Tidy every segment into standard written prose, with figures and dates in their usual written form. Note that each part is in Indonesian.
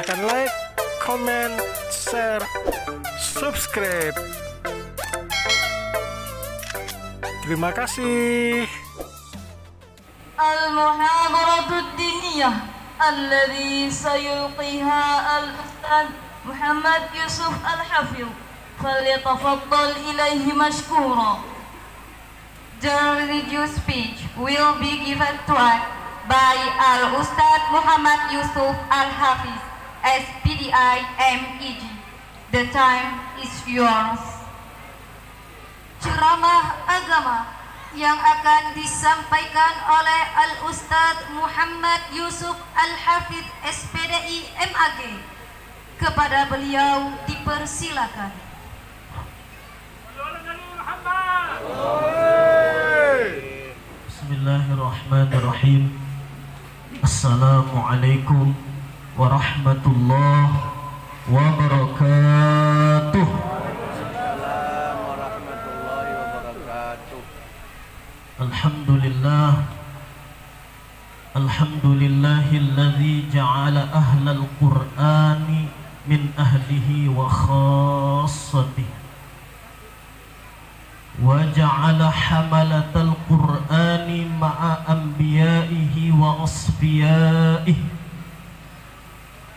Silakan like, comment, share, subscribe. Terima kasih. المحاضرة الدينية الذي سيلقيها الأستاذ محمد يوسف الحفيظ فليتفضل إليه مشكورا. The religious speech will be given to us by Al-Ustadz Muhammad Yusuf Al-Hafiz, SPDI MEG. The time is yours. Ceramah agama yang akan disampaikan oleh Al-Ustadz Muhammad Yusuf Al-Hafiz, SPDI MAG. Kepada beliau dipersilakan. Bismillahirrahmanirrahim. Assalamualaikum warahmatullahi wabarakatuh. Alhamdulillah. Alhamdulillahilladzi ja'ala ahlal qur'ani min ahlihi wa khassatihi wa ja'ala hamalatal qur'ani ma'a anbiya'ihi wa asfiyaihi.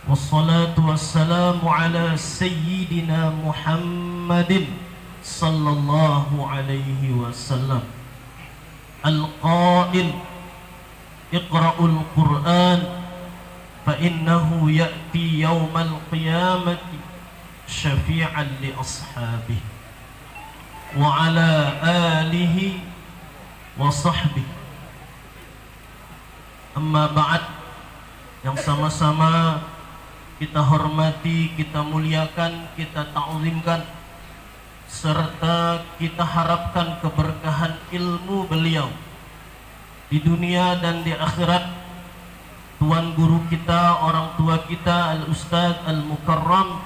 Wassalatu wassalamu ala sayyidina Muhammadin sallallahu alaihi wasallam al-qail iqra'ul qur'an fa innahu ya'ti yawmal qiyamati syafi'an li ashabihi wa ala alihi wa sahbihi. Amma ba'd, yang sama-sama kita hormati, kita muliakan, kita ta'zimkan, serta kita harapkan keberkahan ilmu beliau di dunia dan di akhirat. Tuan guru kita, orang tua kita, Al-Ustadz Al-Mukarram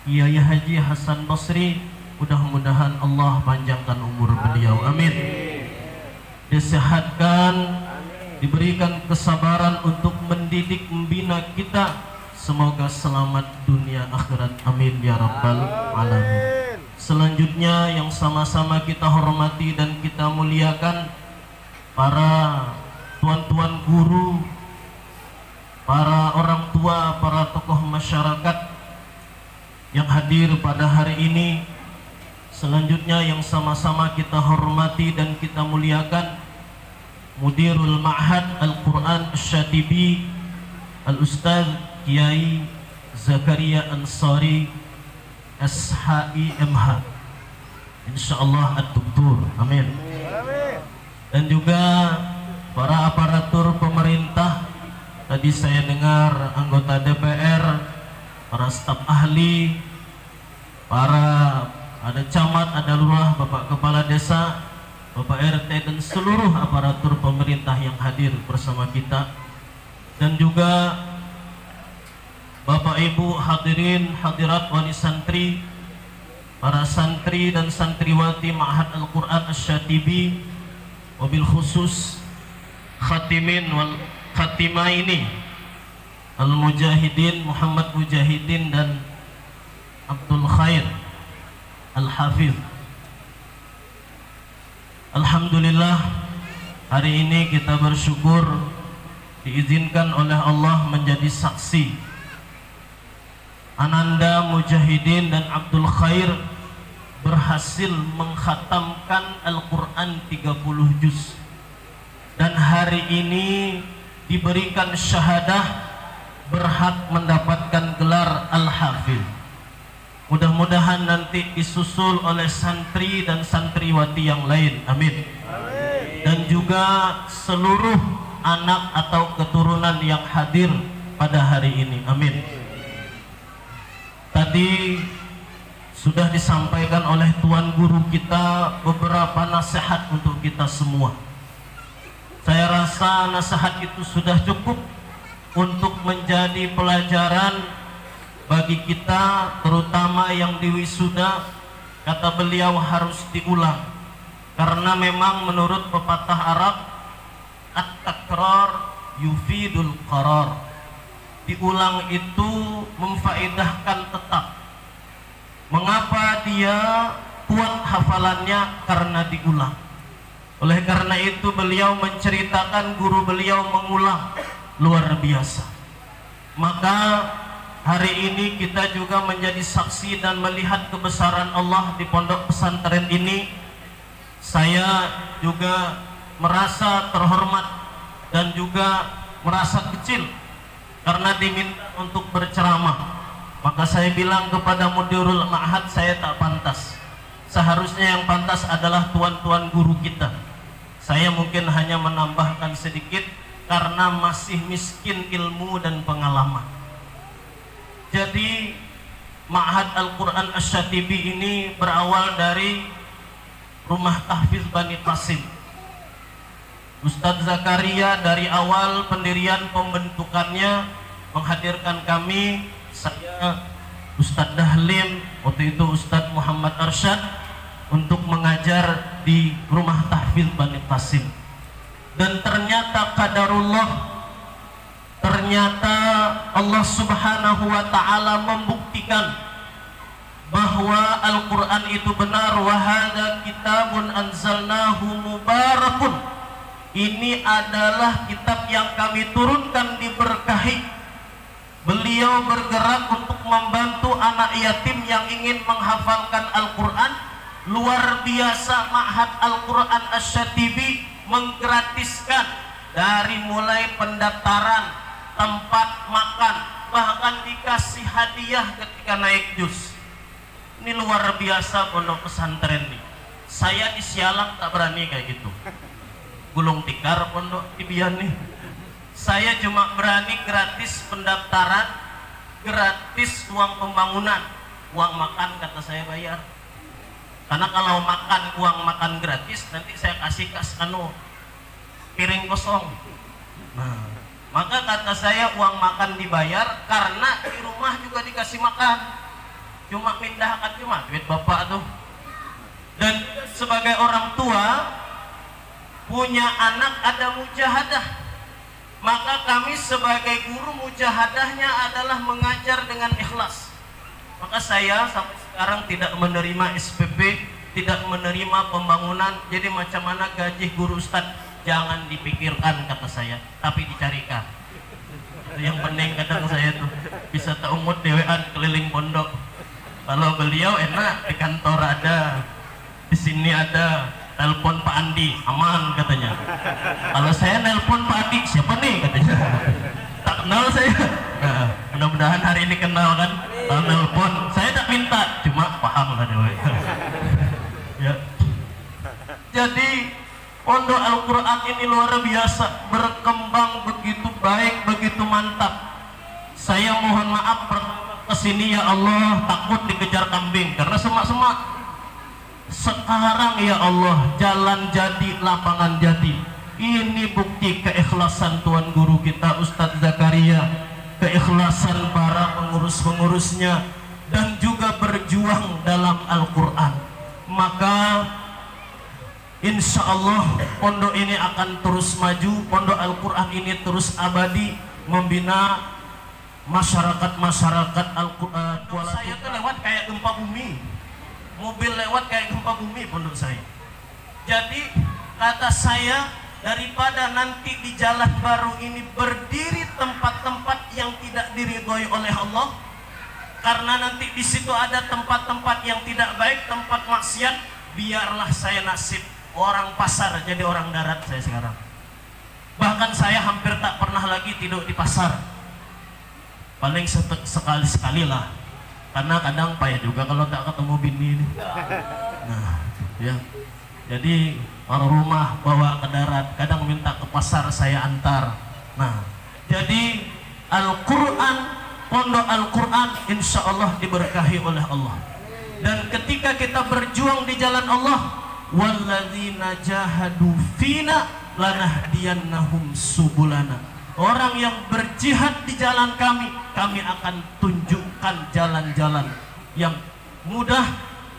Kiai Haji Hasan Basri, mudah-mudahan Allah panjangkan umur beliau, amin. Disehatkan, diberikan kesabaran untuk mendidik, membina kita, semoga selamat dunia akhirat, amin ya rabbal alamin. Selanjutnya yang sama-sama kita hormati dan kita muliakan para tuan-tuan guru, para orang tua, para tokoh masyarakat yang hadir pada hari ini. Selanjutnya yang sama-sama kita hormati dan kita muliakan Mudirul Ma'had Al-Quran Asy-Syatibi, Al-Ustadz Kiai Zakaria Ansari SHIMH, insyaallah ad-doktor, amin. Dan juga para aparatur pemerintah. Tadi saya dengar anggota DPR, para staf ahli, ada camat, ada lurah, bapak kepala desa, bapak RT, dan seluruh aparatur pemerintah yang hadir bersama kita. Dan juga Bapak Ibu hadirin hadirat wali santri, para santri dan santriwati Ma'had Al-Quran Asy-Syatibi, wabil khusus khatimin wal khatimaini Al-Mujahidin Muhammad Mujahidin dan Abdul Khair Al-Hafiz. Alhamdulillah, hari ini kita bersyukur diizinkan oleh Allah menjadi saksi Ananda Mujahidin dan Abdul Khair berhasil mengkhatamkan Al-Quran 30 juz, dan hari ini diberikan syahadah berhak mendapatkan gelar Al-Hafiz. Mudah-mudahan nanti disusul oleh santri dan santriwati yang lain, amin. Dan juga seluruh anak atau keturunan yang hadir pada hari ini, amin. Tadi sudah disampaikan oleh tuan guru kita beberapa nasihat untuk kita semua. Saya rasa nasihat itu sudah cukup untuk menjadi pelajaran bagi kita, terutama yang di wisuda. Kata beliau harus diulang, karena memang menurut pepatah Arab, at-takrar yufidul qarar. diulang itu memfaedahkan tetap. Mengapa dia kuat hafalannya? Karena diulang. Oleh karena itu beliau menceritakan guru beliau mengulang, luar biasa. Maka hari ini kita juga menjadi saksi dan melihat kebesaran Allah di pondok pesantren ini. Saya juga merasa terhormat dan juga merasa kecil karena diminta untuk berceramah. Maka saya bilang kepada mudirul ma'had, saya tak pantas. Seharusnya yang pantas adalah tuan-tuan guru kita. Saya mungkin hanya menambahkan sedikit karena masih miskin ilmu dan pengalaman. Jadi Ma'had Al-Quran Asy-Syatibi ini berawal dari Rumah Tahfiz Bani Qasim. Ustadz Zakaria dari awal pendirian pembentukannya menghadirkan kami, saya, Ustadz Dahlim, waktu itu Ustadz Muhammad Arsyad, untuk mengajar di Rumah Tahfiz Bani Qasim. Dan ternyata qadarullah, ternyata Allah Subhanahu wa ta'ala membuktikan bahwa Al-Quran itu benar. Wa hadza kitabun anzalnahu mubarakun. Ini adalah kitab yang kami turunkan diberkahi. Beliau bergerak untuk membantu anak yatim yang ingin menghafalkan Al-Quran. Luar biasa, Ma'had Al-Quran Asy-Syatibi menggratiskan dari mulai pendaftaran, tempat makan, bahkan dikasih hadiah ketika naik jus. Ini luar biasa pondok pesantren nih. Saya di Sialang tak berani kayak gitu. Gulung tikar pondok Tibian nih. Saya cuma berani gratis pendaftaran, gratis uang pembangunan, uang makan kata saya bayar. Karena kalau uang makan gratis nanti saya kasih piring kosong. Nah, maka kata saya uang makan dibayar karena di rumah juga dikasih makan. Cuma pindahkan cuma duit bapak tuh. Dan sebagai orang tua punya anak ada mujahadah. Maka kami sebagai guru mujahadahnya adalah mengajar dengan ikhlas. Maka saya sampai sekarang tidak menerima SPP, tidak menerima pembangunan. Jadi macam mana gaji guru ustadz jangan dipikirkan kata saya, tapi dicarikan. Yang penting kadang saya tuh bisa taumut dewean keliling pondok. Kalau beliau enak di kantor ada, di sini ada, telepon Pak Andi aman katanya. Kalau saya nelpon Pak Andi siapa nih katanya, tak kenal saya. Nah, mudah-mudahan hari ini kenal kan. Kalau nelpon saya tak minta, cuma paham lah dewe. Ya. Jadi pondok Al-Quran ini luar biasa, berkembang begitu baik, begitu mantap. Saya mohon maaf kesini ya Allah takut dikejar kambing karena semak-semak. Sekarang ya Allah jalan jadi, lapangan jadi. Ini bukti keikhlasan Tuan Guru kita Ustadz Zakaria, keikhlasan para pengurus-pengurusnya, dan juga berjuang dalam Al-Quran. Maka insya Allah pondok ini akan terus maju, pondok Al-Quran ini terus abadi, membina masyarakat Al-Quran. Saya tuh lewat kayak gempa bumi, mobil lewat kayak gempa bumi pondok saya. Jadi kata saya, daripada nanti di jalan baru ini berdiri tempat-tempat yang tidak diridhoi oleh Allah, karena nanti di situ ada tempat-tempat yang tidak baik, tempat maksiat, biarlah saya nasib orang pasar jadi orang darat saya sekarang. Bahkan saya hampir tak pernah lagi tidur di pasar, paling sekali-sekali lah, karena kadang payah juga kalau tak ketemu bini ini. Nah, ya, jadi orang rumah bawa ke darat, kadang minta ke pasar saya antar. Nah, jadi Al-Quran, pondok Al-Quran insya Allah diberkahi oleh Allah. Dan ketika kita berjuang di jalan Allah, walladzina jahadu fina lanahdiyannahum subulana. Orang yang berjihad di jalan kami, kami akan tunjukkan jalan-jalan yang mudah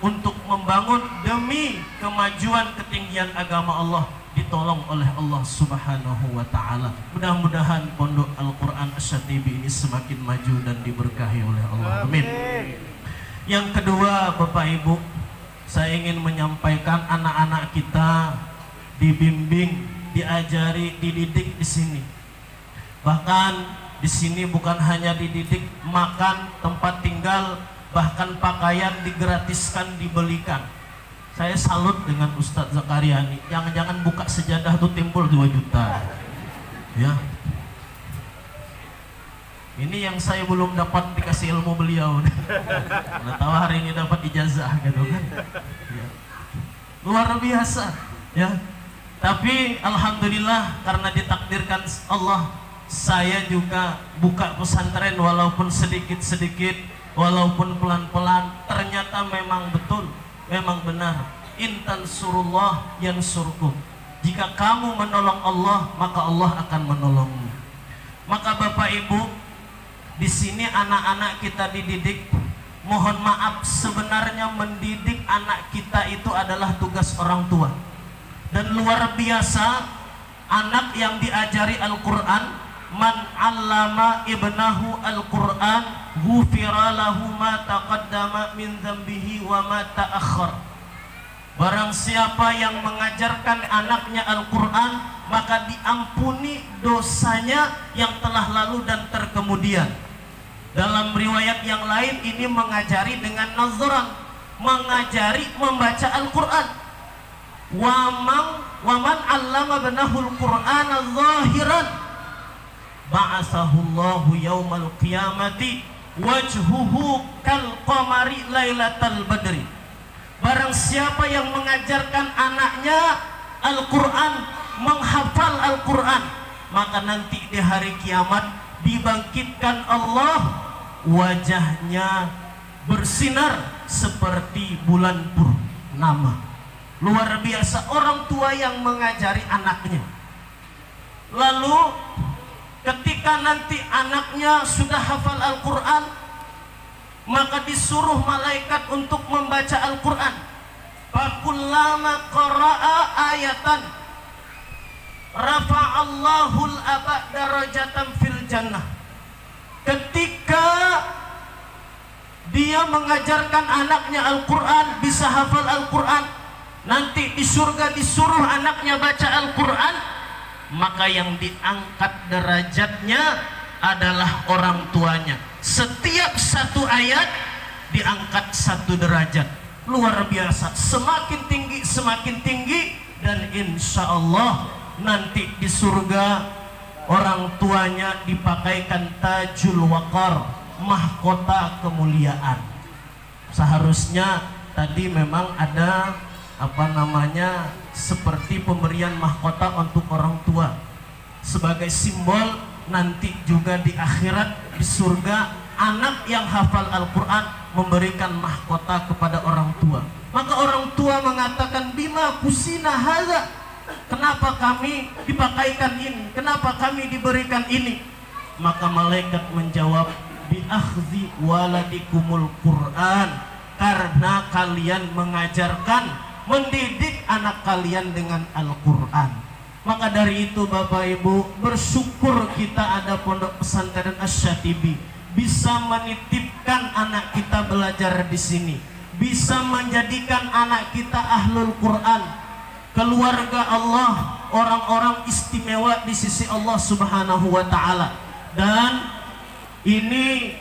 untuk membangun demi kemajuan ketinggian agama Allah. ditolong oleh Allah Subhanahu wa Ta'ala. Mudah-mudahan Pondok Al-Quran Asyatibi ini semakin maju dan diberkahi oleh Allah. Amin. Yang kedua, Bapak Ibu, saya ingin menyampaikan anak-anak kita dibimbing, diajari, dididik di sini. Bahkan di sini bukan hanya dididik, makan, tempat tinggal, bahkan pakaian digratiskan, dibelikan. Saya salut dengan Ustadz Zakariani. Jangan-jangan buka sejadah tuh timbul 2 juta. Ya. Ini yang saya belum dapat dikasih ilmu beliau. Nah, tahu hari ini dapat ijazah gitu kan. Ya. Luar biasa, ya. Tapi alhamdulillah karena ditakdirkan Allah, saya juga buka pesantren walaupun sedikit-sedikit, walaupun pelan-pelan. Ternyata memang betul, memang benar. Intan surullah yansurkum. Jika kamu menolong Allah, maka Allah akan menolongmu. Maka Bapak Ibu, di sini anak-anak kita dididik. Mohon maaf, sebenarnya mendidik anak kita itu adalah tugas orang tua. Dan luar biasa, anak yang diajari Al-Quran, man 'allama ibnahu Al-Quran ghufira lahu ma taqaddama min dzambihi wa ma ta'akhkhar. Barang siapa yang mengajarkan anaknya Al-Quran, maka diampuni dosanya yang telah lalu dan terkemudian. Dalam riwayat yang lain ini mengajari dengan nazaran, mengajari membaca Al-Quran. Waman 'allama ibnahu Al-Qur'ana zahiran ba'atsahullahu yaumal qiyamati wajhuhu kal qamari lailatal badri. Barang siapa yang mengajarkan anaknya Al-Quran, menghafal Al-Quran, maka nanti di hari kiamat dibangkitkan Allah, wajahnya bersinar seperti bulan purnama. Luar biasa orang tua yang mengajari anaknya. Lalu ketika nanti anaknya sudah hafal Al-Quran, maka disuruh malaikat untuk membaca Al-Quran. Fakullama qara'a ayatan rafa'allahul aba darajatan fil jannah. Ketika dia mengajarkan anaknya Al-Quran, bisa hafal Al-Quran, nanti di surga disuruh anaknya baca Al-Quran, maka yang diangkat derajatnya adalah orang tuanya. Setiap satu ayat diangkat 1 derajat. Luar biasa, semakin tinggi, dan insya Allah nanti di surga orang tuanya dipakaikan tajul waqar, mahkota kemuliaan. Seharusnya tadi memang ada seperti pemberian mahkota untuk orang tua sebagai simbol nanti juga di akhirat, di surga, anak yang hafal Al-Quran memberikan mahkota kepada orang tua. Maka orang tua mengatakan, bima kusina hadza, kenapa kami dipakaikan ini, kenapa kami diberikan ini? Maka malaikat menjawab, bi akhdhi waladikumul Quran, karena kalian mengajarkan, mendidik anak kalian dengan Al-Quran. Maka dari itu Bapak Ibu, bersyukur kita ada Pondok Pesantren Asyatibi, bisa menitipkan anak kita belajar di sini, bisa menjadikan anak kita ahlul Quran, keluarga Allah, orang-orang istimewa di sisi Allah Subhanahu wa Ta'ala. Dan ini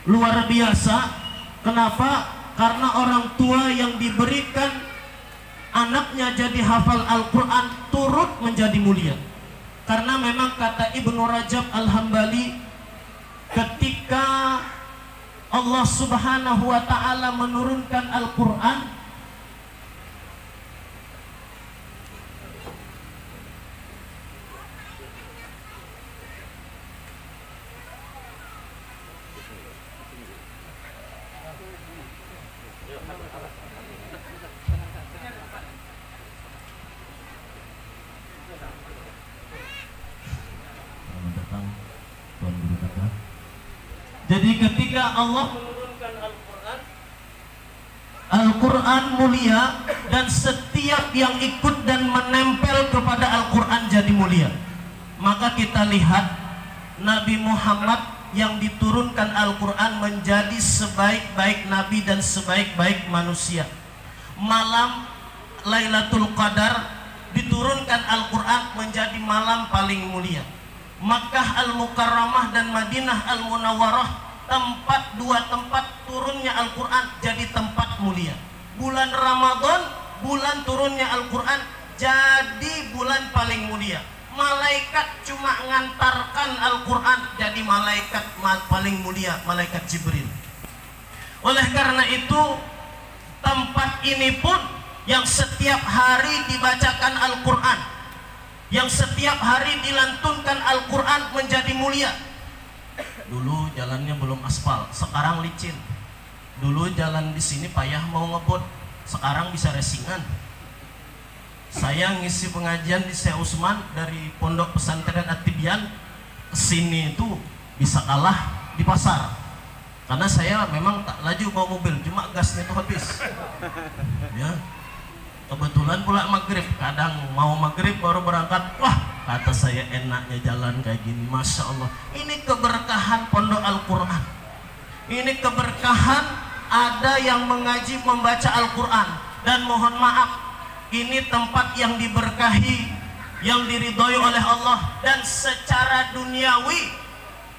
luar biasa. Kenapa? Karena orang tua yang diberikan anaknya jadi hafal Al-Quran turut menjadi mulia. Karena memang kata Ibnu Rajab Al-Hambali, ketika Allah Subhanahu wa Ta'ala menurunkan Al-Quran, jadi ketika Allah menurunkan Al-Quran mulia, dan setiap yang ikut dan menempel mulia. Maka kita lihat Nabi Muhammad yang diturunkan Al-Quran menjadi sebaik-baik nabi dan sebaik-baik manusia. Malam Lailatul Qadar diturunkan Al-Quran menjadi malam paling mulia. Makkah Al-Mukarramah dan Madinah Al-Munawwarah, dua tempat turunnya Al-Quran jadi tempat mulia. Bulan Ramadan, bulan turunnya Al-Quran jadi bulan paling mulia. Malaikat cuma ngantarkan Al-Quran jadi malaikat paling mulia, malaikat Jibril. Oleh karena itu, tempat ini pun yang setiap hari dibacakan Al-Quran, yang setiap hari dilantunkan Al-Quran menjadi mulia. Dulu jalannya belum aspal, sekarang licin. Dulu jalan di sini payah mau ngebut, sekarang bisa resingan. Saya ngisi pengajian di Syekh Usman dari Pondok Pesantren At-Tibyan ke sini itu bisa kalah di pasar. Karena saya memang tak laju bawa mobil, cuma gasnya itu habis. Ya. Kebetulan pula maghrib, kadang mau maghrib baru berangkat. Wah, kata saya enaknya jalan kayak gini, Masya Allah. Ini keberkahan Pondok Al-Quran. Ini keberkahan ada yang mengaji membaca Al-Quran. Dan mohon maaf, ini tempat yang diberkahi, yang diridhoi oleh Allah, dan secara duniawi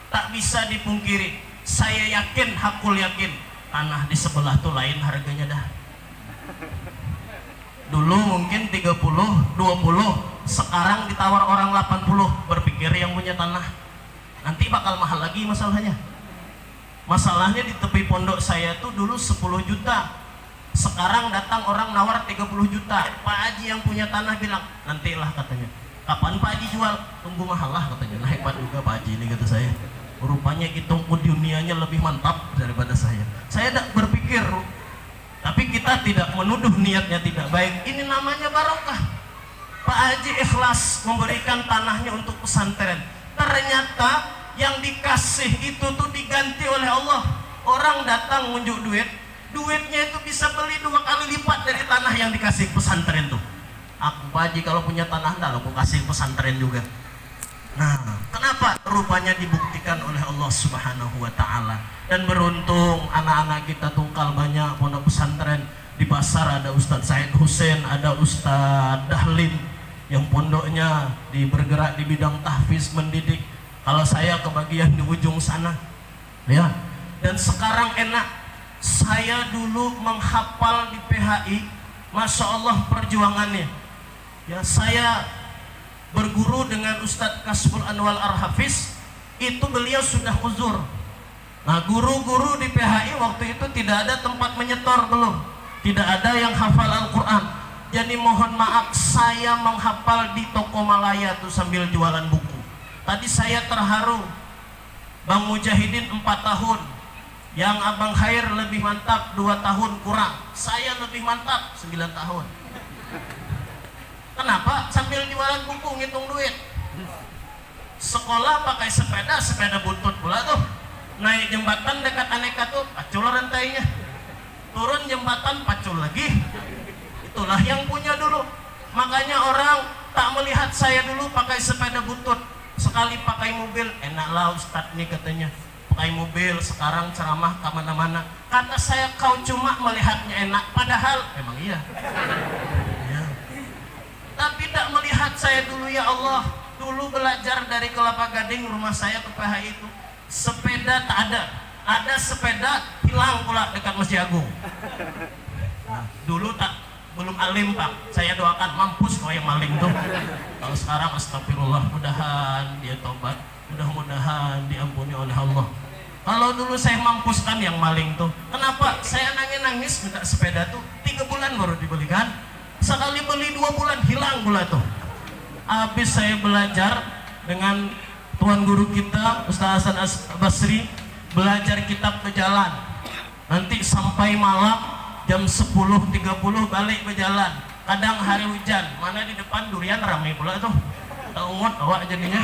tak bisa dipungkiri. Saya yakin, hakul yakin, tanah di sebelah tuh lain harganya dah. Dulu mungkin 30, 20, sekarang ditawar orang 80. Berpikir yang punya tanah nanti bakal mahal lagi masalahnya. Masalahnya di tepi pondok saya tuh dulu 10 juta. Sekarang datang orang nawar 30 juta. Pak Haji yang punya tanah bilang, nantilah katanya. Kapan Pak Haji jual? Tunggu mahal lah katanya. Nah, hebat juga Pak Haji ini, kata saya. Rupanya hitung dunianya lebih mantap daripada saya. Saya tak berpikir, tapi kita tidak menuduh niatnya tidak baik. Ini namanya barokah. Pak Haji ikhlas memberikan tanahnya untuk pesantren. Ternyata yang dikasih itu tuh diganti oleh Allah. Orang datang ngunjuk duit, duitnya itu bisa beli 2 kali lipat dari tanah yang dikasih pesantren tuh. Aku Pak Haji kalau punya tanah enggak, aku kasih pesantren juga. Nah, kenapa? Rupanya dibuktikan oleh Allah Subhanahu wa Ta'ala. Dan beruntung anak-anak kita tungkal banyak pondok pesantren. Di pasar ada Ustadz Said Hussein, ada Ustadz Dahlin yang pondoknya bergerak di bidang tahfiz mendidik. Kalau saya kebagian di ujung sana, ya. Dan sekarang enak. Saya dulu menghafal di PHI, Masya Allah perjuangannya. Ya, saya berguru dengan Ustadz Kasful Anwar Ar-Hafiz, itu beliau sudah uzur. Nah, guru-guru di PHI waktu itu tidak ada tempat menyetor, belum. Tidak ada yang hafal Al-Quran. Jadi mohon maaf, saya menghafal di toko Malaya tuh sambil jualan buku. Tadi saya terharu, Bang Mujahidin 4 tahun, yang Abang Khair lebih mantap 2 tahun kurang, saya lebih mantap 9 tahun. Kenapa? Sambil jualan buku ngitung duit. Sekolah pakai sepeda, sepeda butut pula tuh. Naik jembatan dekat Aneka tuh, pacul rantainya. Turun jembatan, pacul lagi. Itulah yang punya dulu. Makanya orang tak melihat saya dulu pakai sepeda butut. Sekali pakai mobil, enaklah Ustadz nih katanya. Pakai mobil, sekarang ceramah kemana-mana. Kata saya, kau cuma melihatnya enak, padahal emang iya. Tapi tak melihat saya dulu, ya Allah. Dulu belajar dari Kelapa Gading, rumah saya ke PHI itu, sepeda tak ada. Ada sepeda hilang pula dekat Masjid Agung. Nah, dulu belum alim Pak. Saya doakan mampus kau yang maling tuh. Kalau sekarang astagfirullah, mudahan dia tobat, mudah-mudahan diampuni oleh Allah. Kalau dulu saya mampuskan yang maling tuh. Kenapa? Saya nangis minta sepeda tuh 3 bulan baru dibelikan. Sekali beli 2 bulan hilang pula tuh. Habis saya belajar dengan tuan guru kita Ustaz Hasan Basri, belajar kitab berjalan. Nanti sampai malam jam 10.30 balik berjalan. Kadang hari hujan, mana di depan durian ramai pula tuh. Taungut awak jadinya.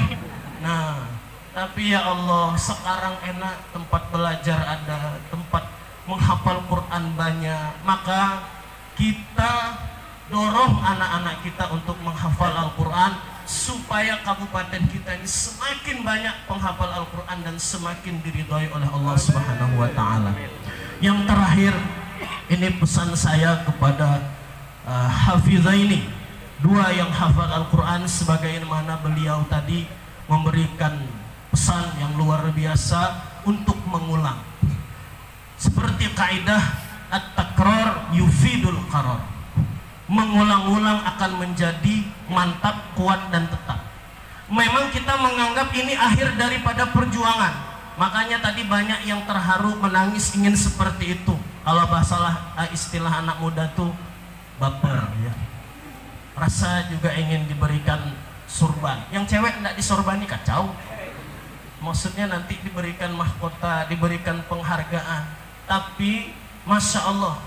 Nah, tapi ya Allah, sekarang enak, tempat belajar ada, tempat menghafal Quran banyak. Maka kita dorong anak-anak kita untuk menghafal Al-Quran supaya kabupaten kita ini semakin banyak penghafal Al-Quran dan semakin diridhoi oleh Allah Subhanahu wa Ta'ala. Yang terakhir, ini pesan saya kepada hafizaini, dua yang hafal Al-Quran, sebagaimana beliau tadi memberikan pesan yang luar biasa untuk mengulang. Seperti kaidah at-takrar yufidul qarar, mengulang-ulang akan menjadi mantap, kuat dan tetap. Memang kita menganggap ini akhir daripada perjuangan, makanya tadi banyak yang terharu, menangis, ingin seperti itu. Kalau bahasalah istilah anak muda tuh baper ya. Rasa juga ingin diberikan surban. Yang cewek tidak disorbani kacau. Maksudnya nanti diberikan mahkota, diberikan penghargaan. Tapi Masya Allah,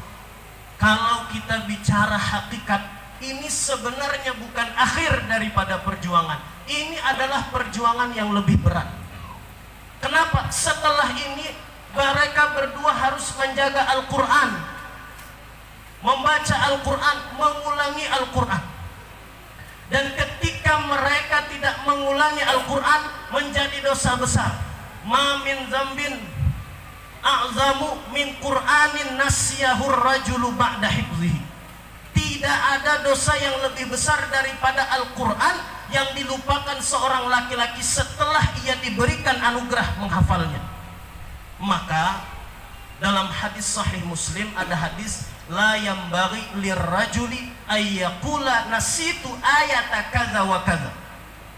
kalau kita bicara hakikat, ini sebenarnya bukan akhir daripada perjuangan. Ini adalah perjuangan yang lebih berat. Kenapa? Setelah ini mereka berdua harus menjaga Al-Quran, membaca Al-Quran, mengulangi Al-Quran. Dan ketika mereka tidak mengulangi Al-Quran, menjadi dosa besar. Ma min zambin a'zamu min Qur'anin nasyahur rajulu ba'da hifzihi. Tidak ada dosa yang lebih besar daripada Al-Quran yang dilupakan seorang laki-laki setelah ia diberikan anugerah menghafalnya. Maka dalam hadis sahih Muslim ada hadis, la yambaghi lirrajuli ayyaqula nasitu ayata kadza wa kadza.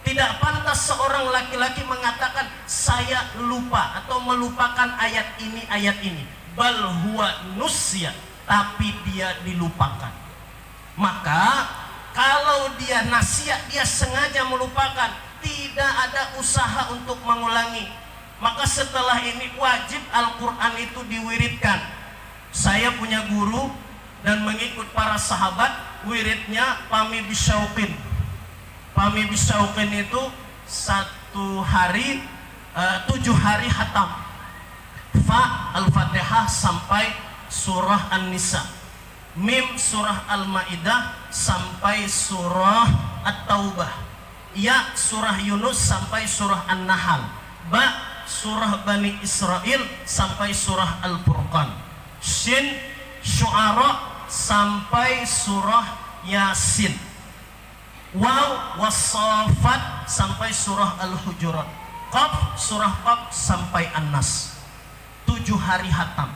Tidak pantas seorang laki-laki mengatakan saya lupa atau melupakan ayat ini. Bal huwa nusya, tapi dia dilupakan. Maka kalau dia nasiya, dia sengaja melupakan, tidak ada usaha untuk mengulangi. Maka setelah ini wajib Al-Quran itu diwiridkan. Saya punya guru dan mengikut para sahabat, wiridnya pami bisyauqin. Pami bisyauqin itu 7 hari hatam. Fa Al-Fatihah sampai surah An-Nisa. Mim surah Al-Maidah sampai surah At-Taubah. Ya surah Yunus sampai surah An-Nahl. Ba surah Bani Israel sampai surah Al-Furqan. Shin Syu'ara sampai surah Yasin. Waw was-Saffat sampai surah Al-Hujurat. Qaf surah Qaf sampai An-Nas. 7 hari hatam.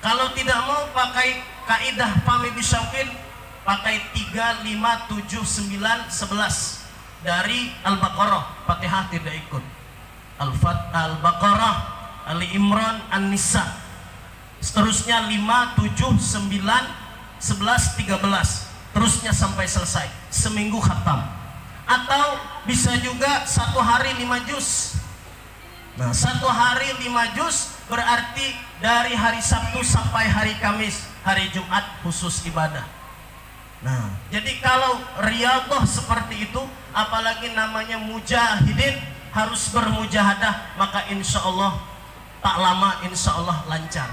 Kalau tidak mau pakai kaidah pami bisyauqin, pakai 3, 5, 7, 9, 11 dari Al-Baqarah. Fatihah tidak ikut. Al-Baqarah, Ali Imran, An-Nisa. Seterusnya 5, 7, 9, 11, 13. Terusnya sampai selesai. Seminggu khatam. Atau bisa juga 1 hari 5 juz. Nah, 1 hari 5 juz berarti dari hari Sabtu sampai hari Kamis. Hari Jumat khusus ibadah. Nah, jadi kalau riyadhah seperti itu, apalagi namanya mujahidin, harus bermujahadah, maka insya Allah tak lama insya Allah lancar.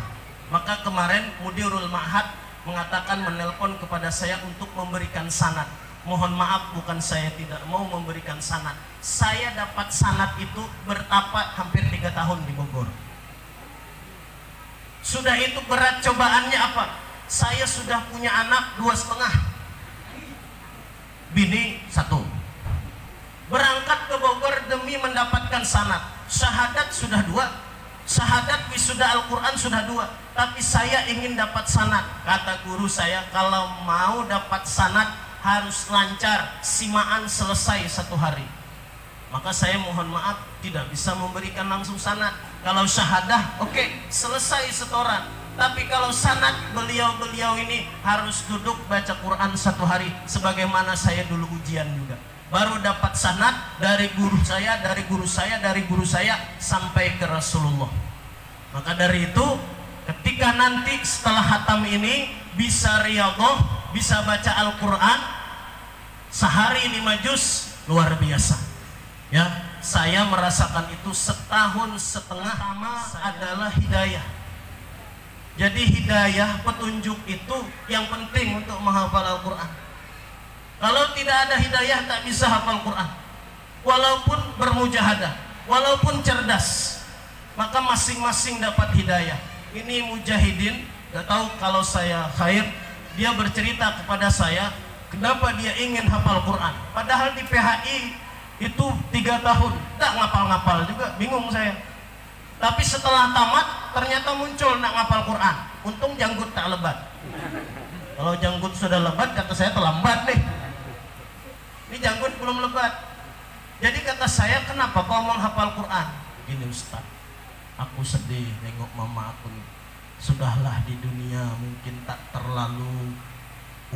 Maka kemarin Mudirul Ma'had mengatakan, menelpon kepada saya untuk memberikan sanad. Mohon maaf, bukan saya tidak mau memberikan sanad. Saya dapat sanad itu bertapa hampir 3 tahun di Bogor. Sudah itu berat cobaannya apa? Saya sudah punya anak 2,5, bini 1. Berangkat ke Bogor demi mendapatkan sanad. Syahadat sudah 2, syahadat wisuda Al-Quran sudah 2, tapi saya ingin dapat sanad. Kata guru saya, kalau mau dapat sanad harus lancar, simaan selesai 1 hari. Maka saya mohon maaf tidak bisa memberikan langsung sanad. Kalau syahadah oke, selesai setoran. Tapi kalau sanad, beliau-beliau ini harus duduk baca Quran 1 hari, sebagaimana saya dulu ujian juga. Baru dapat sanad dari guru saya, dari guru saya, dari guru saya sampai ke Rasulullah. Maka dari itu, ketika nanti setelah hatam ini bisa riyadhah, bisa baca Al-Quran sehari 5 juz, luar biasa. Ya, saya merasakan itu 1,5 tahun. Pertama adalah hidayah. Jadi hidayah, petunjuk itu yang penting untuk menghafal Al-Quran. Kalau tidak ada hidayah tak bisa hafal Quran. walaupun bermujahadah, walaupun cerdas, maka masing-masing dapat hidayah. Ini mujahidin, gak tahu kalau saya khair, dia bercerita kepada saya kenapa dia ingin hafal Quran. Padahal di PHI itu 3 tahun, tak ngapal-ngapal juga, bingung saya. Tapi setelah tamat ternyata muncul nak ngapal Quran. Untung janggut tak lebat. Kalau janggut sudah lebat, kata saya terlambat nih. Ini janggut belum lebat. Jadi kata saya, kenapa kau menghafal Quran? Gini Ustaz, aku sedih nengok mama aku nih. Sudahlah di dunia mungkin tak terlalu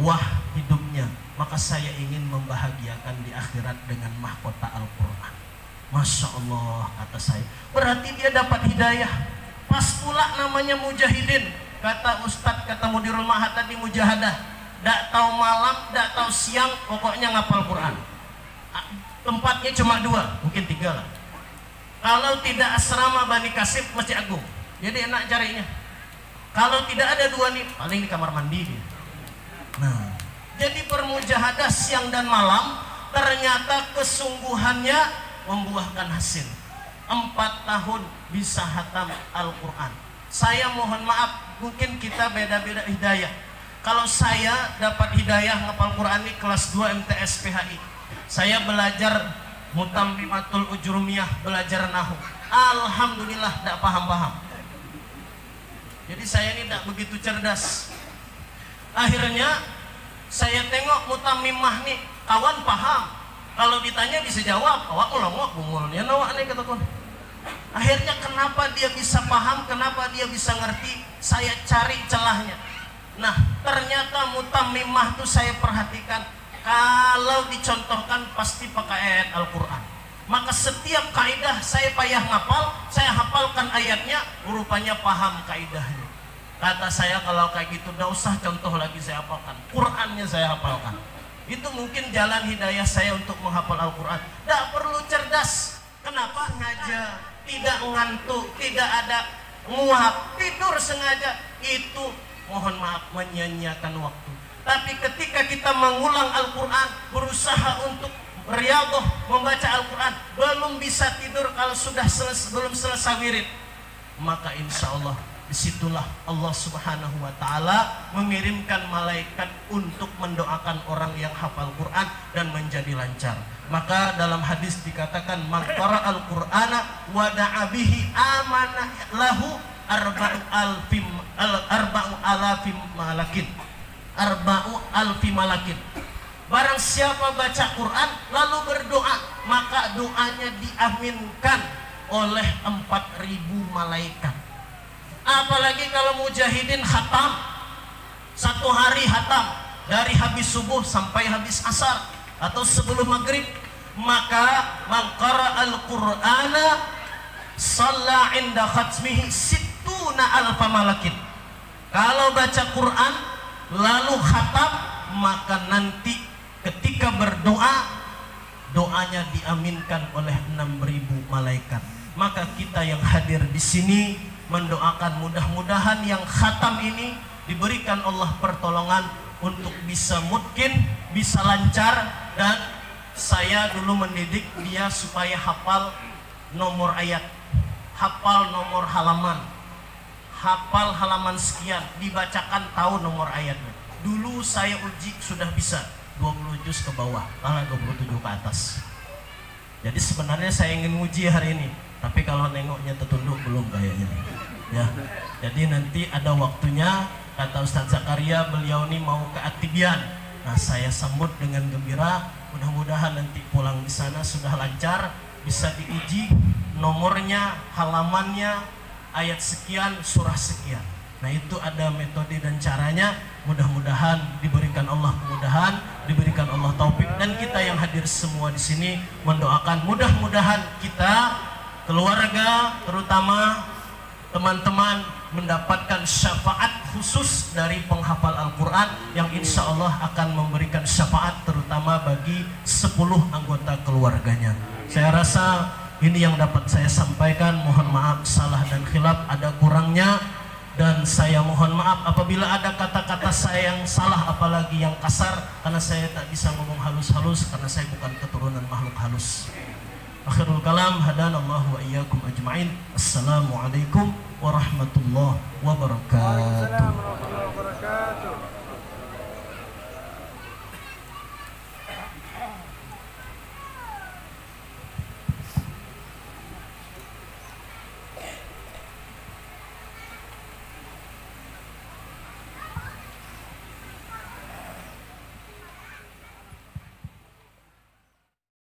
wah hidupnya, maka saya ingin membahagiakan di akhirat dengan mahkota Al-Quran. Masya Allah, kata saya, berarti dia dapat hidayah. Pas pula namanya mujahidin. Kata Ustadz, kata Mudirul Ma'had tadi, mujahadah, dak tahu malam, dak tahu siang, pokoknya ngapal Quran. Tempatnya cuma 2, mungkin 3 lah. Kalau tidak asrama Bani Kasib, Masjid Agung, jadi enak carinya. Kalau tidak ada 2 nih, paling di kamar mandi dia. Nah, jadi bermujahadah siang dan malam, ternyata kesungguhannya membuahkan hasil. 4 tahun bisa hatam Al-Quran. Saya mohon maaf, mungkin kita beda-beda hidayah. Kalau saya dapat hidayah ngapal Quran ini kelas 2 MTS PHI. Saya belajar Mutammimatul Ujrumiyah, belajar nahu. Alhamdulillah tidak paham-paham. Jadi saya ini tidak begitu cerdas. Akhirnya saya tengok Mutammimah nih, kawan paham. Kalau ditanya bisa jawab, awak ulangok bungulnya nawak nih kata kawan. Akhirnya kenapa dia bisa paham, kenapa dia bisa ngerti, saya cari celahnya. Nah, ternyata Mutammimah tuh saya perhatikan, kalau dicontohkan pasti pakai ayat Al-Quran. Maka setiap kaidah saya payah ngapal, saya hafalkan ayatnya, rupanya paham kaidahnya. Kata saya, kalau kayak gitu gak usah contoh lagi saya hafalkan, Qurannya saya hafalkan. Itu mungkin jalan hidayah saya untuk menghafal Al-Quran. Gak perlu cerdas. Kenapa? Ngajar, tidak ngantuk, tidak ada nguap, tidur sengaja. Itu mohon maaf menyanyiakan waktu. Tapi ketika kita mengulang Al-Quran, berusaha untuk riyadhah membaca Al-Quran, belum bisa tidur kalau sudah belum selesai wirid, maka insya Allah disitulah Allah Subhanahu wa Ta'ala mengirimkan malaikat untuk mendoakan orang yang hafal Quran dan menjadi lancar. Maka dalam hadis dikatakan, man qara al-Qur'ana wa da'a bihi amana lahu arba'u alfi malakin. Barang siapa baca Quran lalu berdoa, maka doanya diaminkan oleh 4.000 malaikat. Apalagi kalau mujahidin khatam, 1 hari khatam, dari habis subuh sampai habis asar atau sebelum maghrib, maka man qara al-Qur'ana shalla inda khatmihi sittuna alfa malakin. Kalau baca Quran lalu khatam, maka nanti ketika berdoa, doanya diaminkan oleh 6.000 malaikat. Maka kita yang hadir di sini mendoakan mudah-mudahan yang khatam ini diberikan Allah pertolongan untuk bisa mungkin bisa lancar. Dan saya dulu mendidik dia supaya hafal nomor ayat, hafal nomor halaman, hafal halaman sekian, dibacakan tahu nomor ayatnya. Dulu saya uji sudah bisa 20 juz ke bawah, malah 27 ke atas. Jadi sebenarnya saya ingin uji hari ini, tapi kalau nengoknya tertunduk belum kayaknya. Ya, jadi nanti ada waktunya, kata Ustadz Zakaria, beliau ini mau ke Aktibian. Nah, saya sambut dengan gembira. Mudah-mudahan nanti pulang di sana sudah lancar, bisa diuji nomornya, halamannya, ayat sekian, surah sekian. Nah, itu ada metode dan caranya. Mudah-mudahan diberikan Allah kemudahan, diberikan Allah taufik, dan kita yang hadir semua di sini mendoakan mudah-mudahan kita, keluarga, terutama teman-teman mendapatkan syafaat khusus dari penghafal Al-Quran yang insya Allah akan memberikan syafaat terutama bagi 10 anggota keluarganya. Saya rasa ini yang dapat saya sampaikan. Mohon maaf salah dan khilaf, ada kurangnya, dan saya mohon maaf apabila ada kata-kata saya yang salah, apalagi yang kasar, karena saya tak bisa ngomong halus-halus karena saya bukan keturunan makhluk halus. Akhirul kalam, hadanallahu wa iyyakum ajma'in. Assalamualaikum warahmatullahi wabarakatuh.